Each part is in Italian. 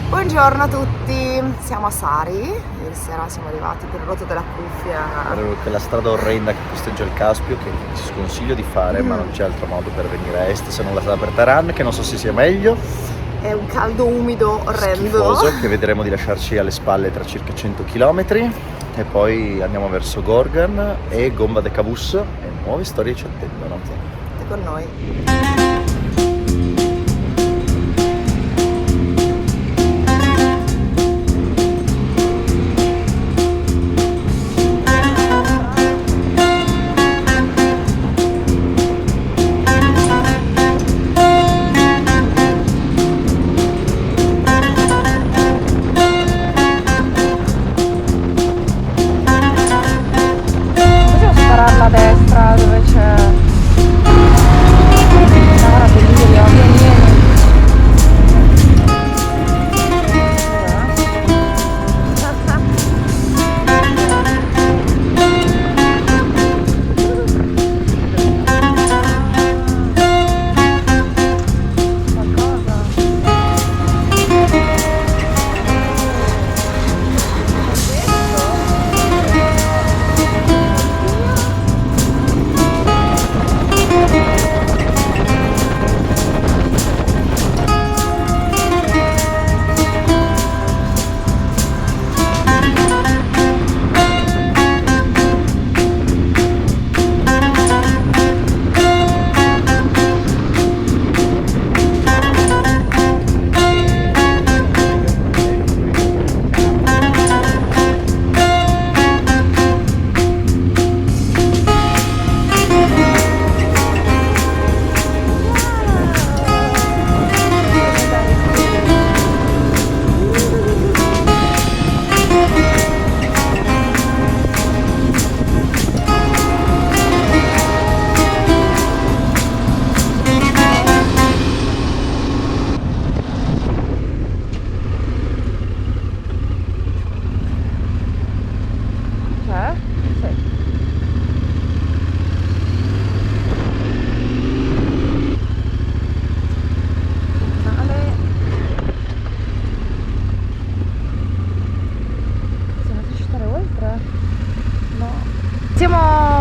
Buongiorno a tutti, siamo a Sari, ieri sera siamo arrivati per il rotto della cuffia. Quella strada orrenda che costeggia il Caspio, che ti sconsiglio di fare, ma non c'è altro modo per venire a est se non la strada per Taran, che non so se sia meglio. È un caldo umido orrendo. Schifoso, che vedremo di lasciarci alle spalle tra circa 100 km. E poi andiamo verso Gorgan e Gomba de Cabus e nuove storie ci attendono. State con noi. A destra dove c'è la Bellirio, vieni.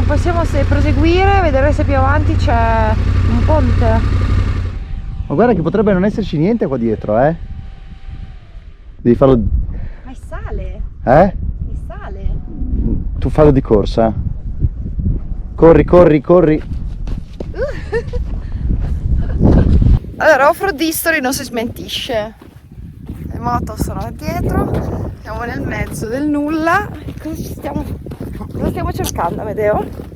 Possiamo proseguire, vedere se più avanti c'è un ponte. Ma guarda che potrebbe non esserci niente qua dietro, eh? Devi farlo... Ma è sale! Eh? È sale! Tu fallo di corsa. Corri, corri, corri. Allora, Off-Road History non si smentisce. Le moto sono dietro, siamo nel mezzo del nulla. Cosa stiamo cercando, Amedeo?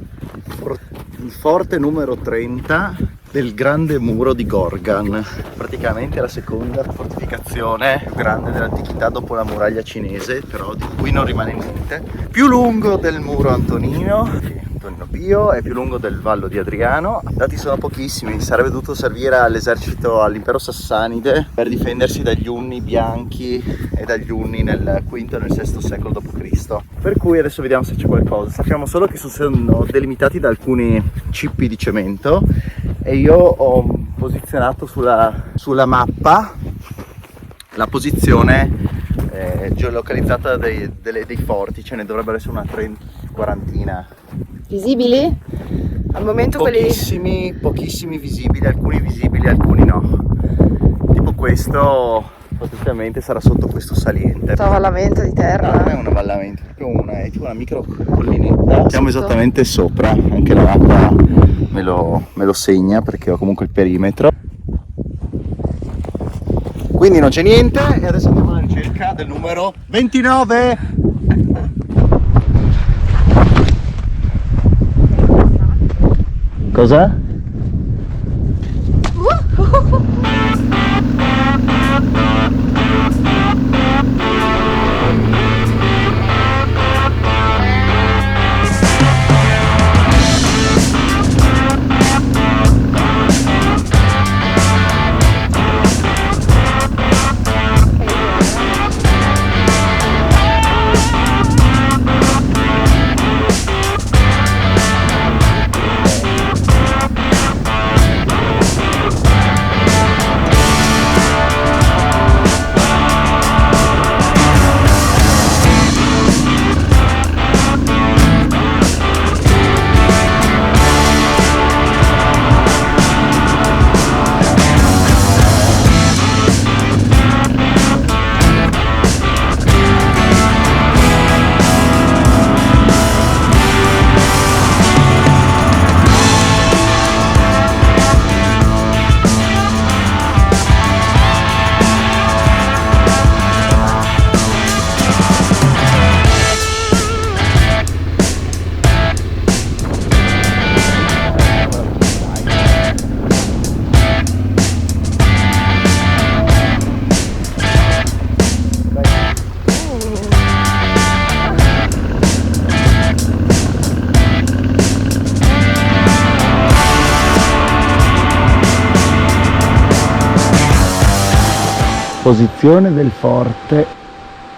Il forte numero 30 del grande muro di Gorgan, praticamente la seconda fortificazione più grande dell'antichità dopo la muraglia cinese, però di cui non rimane niente. Più lungo del muro Antonino Pio e più lungo del Vallo di Adriano. Dati sono pochissimi, sarebbe dovuto servire all'esercito, all'impero sassanide per difendersi dagli Unni bianchi e dagli Unni nel V e nel VI secolo d.C. Per cui adesso vediamo se c'è qualcosa. Sappiamo solo che sono delimitati da alcuni cippi di cemento e io ho posizionato sulla mappa la posizione geolocalizzata dei forti, ce ne dovrebbero essere una quarantina. Visibili? Al momento pochissimi visibili, alcuni visibili, alcuni no. Tipo questo potenzialmente sarà sotto questo saliente. Questo avvallamento di terra. No, non è un avvallamento, è proprio è tipo una micro collinetta. Siamo esattamente sopra, anche la mappa me lo segna perché ho comunque il perimetro. Quindi non c'è niente e adesso andiamo alla ricerca del numero 29. Cos'è? Posizione del forte,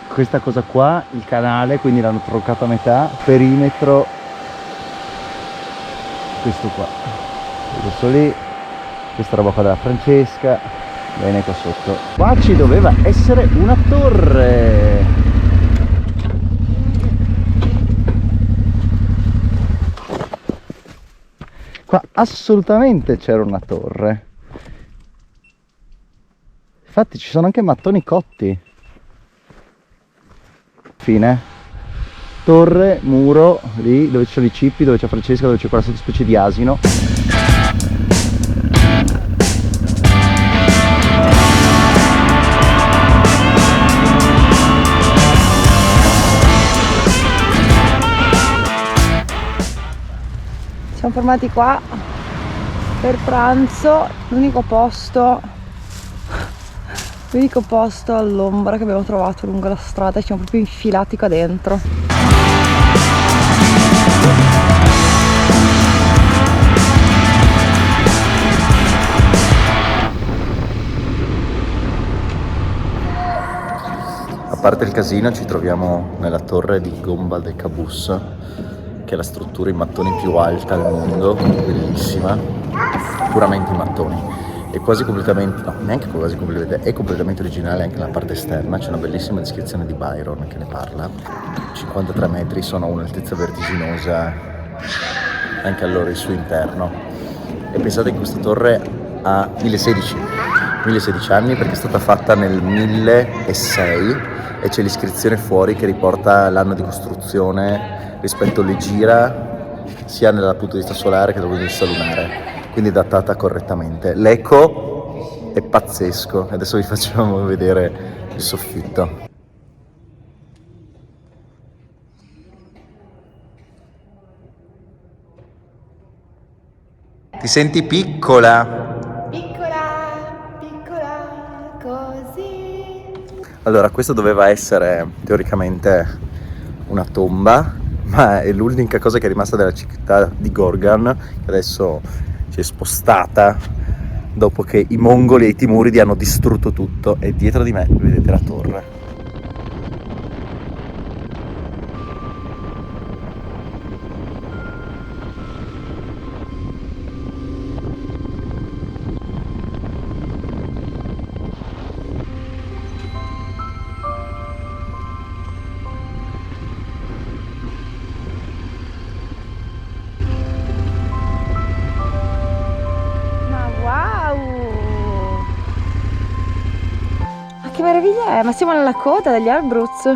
questa cosa qua, il canale, quindi l'hanno troncato a metà, perimetro, questo qua, questo lì, questa roba qua della Francesca, bene qua sotto. Qua ci doveva essere una torre. Qua assolutamente c'era una torre. Infatti ci sono anche mattoni cotti. Fine. Torre, muro, lì dove ci sono i cippi, dove c'è Francesca, dove c'è quella specie di asino. Siamo fermati qua per pranzo, l'unico posto all'ombra che abbiamo trovato lungo la strada, ci siamo proprio infilati qua dentro. A parte il casino, ci troviamo nella torre di Gomba de Cabus, che è la struttura in mattoni più alta al mondo, bellissima, puramente in mattoni. È quasi completamente, no, neanche quasi completamente, è completamente originale anche la parte esterna. C'è una bellissima descrizione di Byron che ne parla. 53 metri sono un'altezza vertiginosa anche al loro suo interno. E pensate che questa torre ha 1016 anni, perché è stata fatta nel 1006 e c'è l'iscrizione fuori che riporta l'anno di costruzione rispetto all'Egira, sia dal punto di vista solare che dal punto di vista lunare, quindi è datata correttamente. L'eco è pazzesco, adesso vi facciamo vedere il soffitto. Ti senti piccola? Piccola così. Allora, questo doveva essere teoricamente una tomba, ma è l'unica cosa che è rimasta della città di Gorgan, che adesso si è spostata dopo che i mongoli e i timuridi hanno distrutto tutto. E dietro di me vedete la torre. Che meraviglia è, ma siamo nella coda degli Elbruz.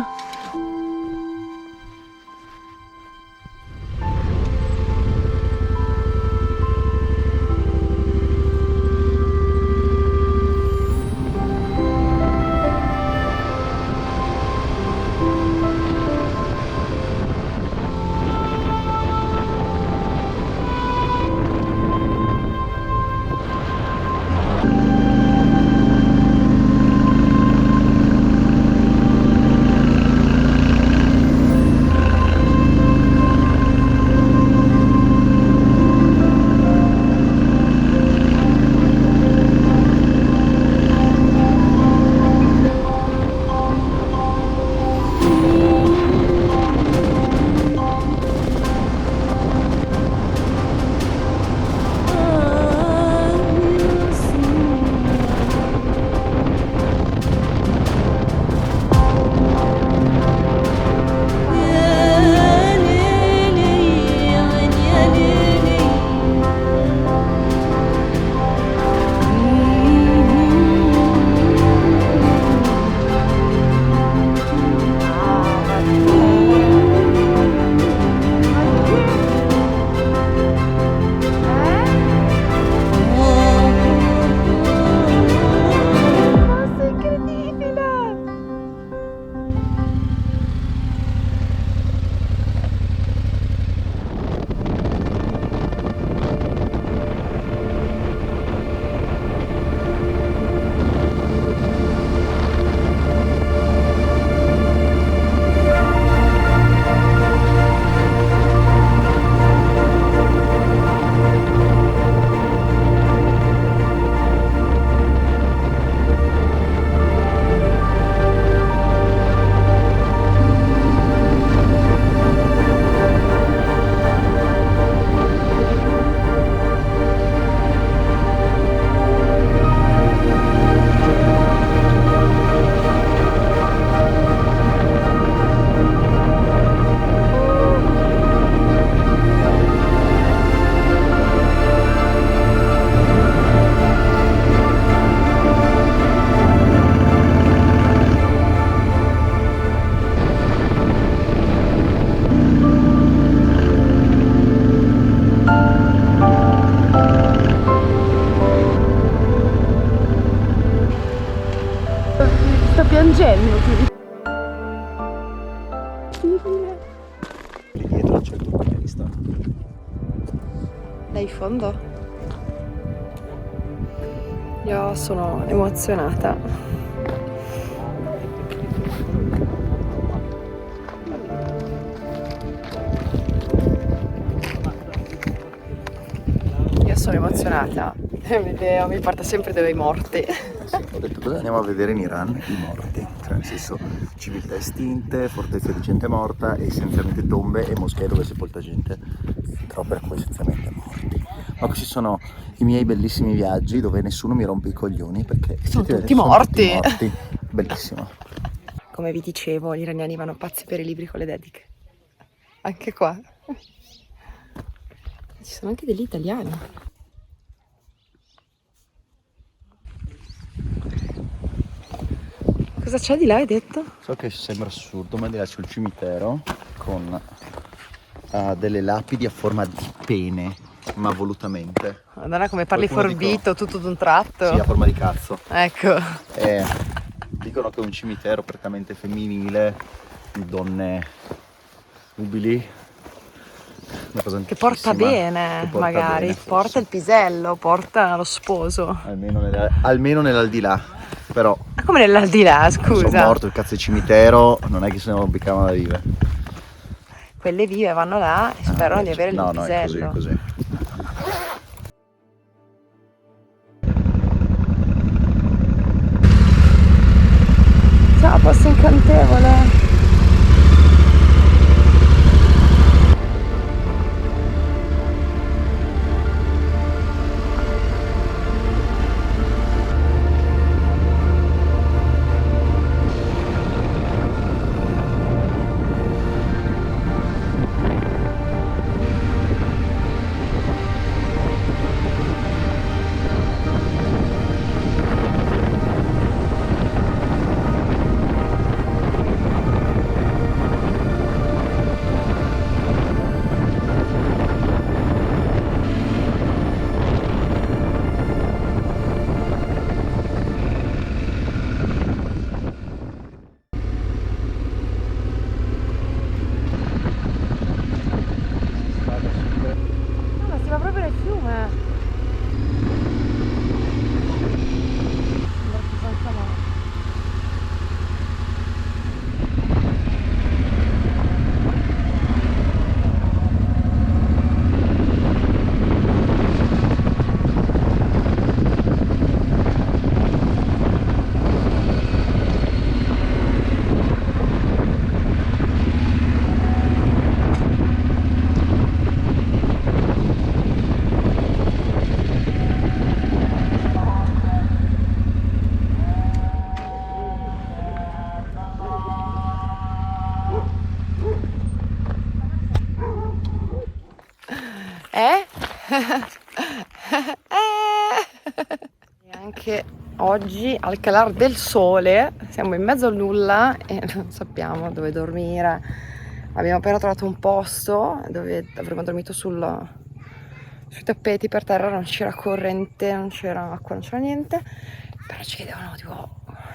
Lì dietro c'è il Turkmenistan. Dai fondo? Io sono emozionata. Io sono emozionata. Video mi porta sempre dove i morti. Sì, ho detto cosa andiamo a vedere in Iran? I morti, cioè nel senso civiltà estinte, fortezze di gente morta e essenzialmente tombe e moschee dove è sepolta gente, però per cui essenzialmente morti. Ma questi sono i miei bellissimi viaggi dove nessuno mi rompe i coglioni perché Sono siete- tutti morti. morti. Bellissimo. Come vi dicevo, gli iraniani vanno pazzi per i libri con le dediche. Anche qua. Ci sono anche degli italiani. Cosa c'è di là, hai detto? So che sembra assurdo, ma di là c'è il cimitero con delle lapidi a forma di pene, ma volutamente. Madonna, come parli Qualcuno forbito, tutto d'un tratto. Sì, a forma di cazzo. Ecco. Dicono che è un cimitero prettamente femminile, di donne nubili. Che porta bene, che porta magari. bene, forse. Porta il pisello, porta lo sposo. Almeno nell'aldilà, però. Ma come nell'aldilà, scusa? Sono morto, il cazzo di cimitero, non è che se ne rompicavano da vive. Quelle vive vanno là e sperano di avere il No, è così, pisello. è così. Ciao, posto incantevole. Ma si va proprio nel fiume. E anche oggi al calar del sole siamo in mezzo al nulla e non sappiamo dove dormire. Abbiamo appena trovato un posto dove avremmo dormito sui tappeti, per terra non c'era corrente, non c'era acqua, non c'era niente, però ci chiedevano tipo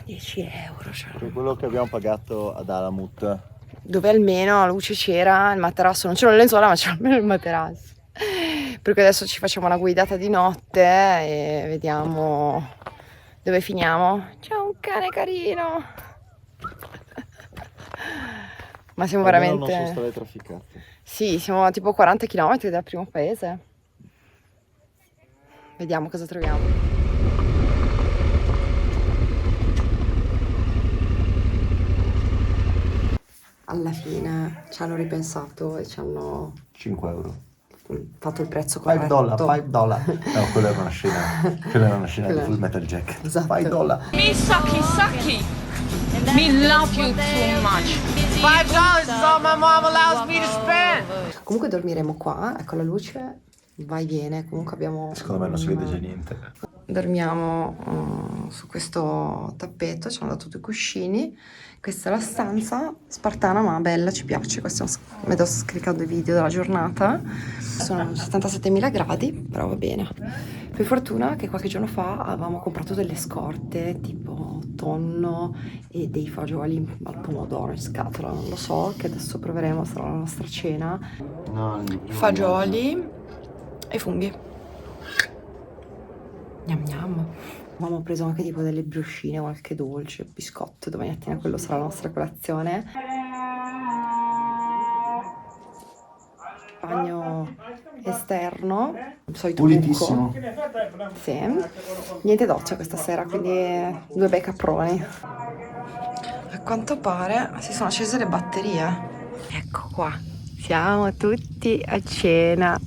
10 euro, cioè, Per quello che abbiamo pagato ad Alamut. dove almeno la luce c'era, il materasso, non c'era le lenzuola ma c'era almeno il materasso. Per cui adesso ci facciamo una guidata di notte e vediamo dove finiamo. C'è un cane carino! Ma siamo Almeno non sono veramente... strade trafficate. Sì, siamo a tipo 40 km dal primo paese. Vediamo cosa troviamo. Alla fine ci hanno ripensato e ci hanno 5 euro. fatto il prezzo corretto. $5. No, quella era una scena di Full Metal Jacket. Esatto. $5. Me sucky. Me love you too much. $5 is all my mom allows me to spend. Comunque dormiremo qua, ecco la luce va e viene, comunque abbiamo... Secondo me non si vede già niente. Dormiamo su questo tappeto, ci hanno dato 2 cuscini, questa è la stanza, spartana ma bella, ci piace, questo sto scaricando i video della giornata, sono 77.000 gradi, però va bene. Per fortuna che qualche giorno fa avevamo comprato delle scorte tipo tonno e dei fagioli al pomodoro in scatola, non lo so, che adesso proveremo, sarà la nostra cena. No, Fagioli e funghi. Gnam gnam. Abbiamo preso anche tipo delle briochine, qualche dolce, biscotto, domani mattina quello sarà la nostra colazione. Bagno esterno, il solito pulitissimo. buco. Sì. Niente doccia questa sera, quindi 2 bei caproni. A quanto pare si sono accese le batterie. Ecco qua, siamo tutti a cena.